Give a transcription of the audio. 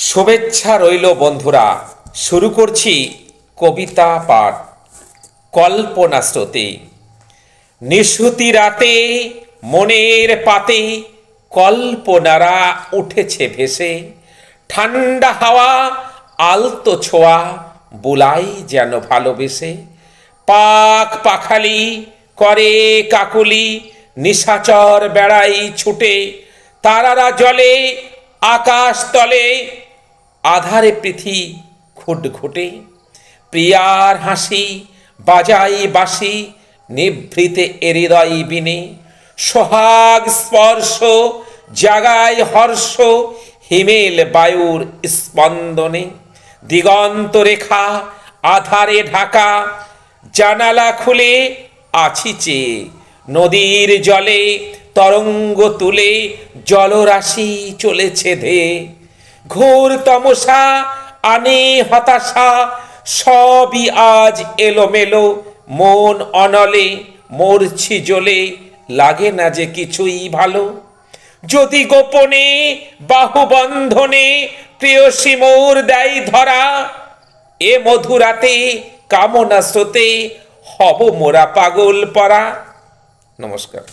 শুভেচ্ছা রইল বন্ধুরা। শুরু করছি কবিতা পাঠ। কল্পনা স্রোতে নিশুতি রাতে মনের পাতে কল্পনারা উঠেছে ভেসে। ঠান্ডা হাওয়া আলতো ছোঁয়া বুলাই যেন ভালোবেসে। পাখ পাখালি করে কাকুলি নিশাচর বেড়াই ছুটে। তারারা জলে আকাশ তলে আধারে পৃথি ঘুটঘুটে। প্রিয়ার হাসি বাজাই বাঁশি নিভৃতে হৃদয় বিনে। সোহাগ স্পর্শ জাগায় হর্ষ হিমেল বায়ুর স্পন্দনে। দিগন্ত রেখা আধারে ঢাকা জানালা খুলে আছি চেয়ে। নদীর জলে তরঙ্গ তুলে জলরাশি চলেছে ধেয়ে। ঘোর তমসা আনে হতাশা সবই আজ এলোমেলো। মন অনলে মরছি জ্বলে লাগে না যে কিছুই ভালো। যদি গোপনে বাহুবন্ধনে প্রেয়সী মোর দেয় ধরা। এ মধুরাতে কামনা স্রোতে হব মোরা পাগল পরা। নমস্কার।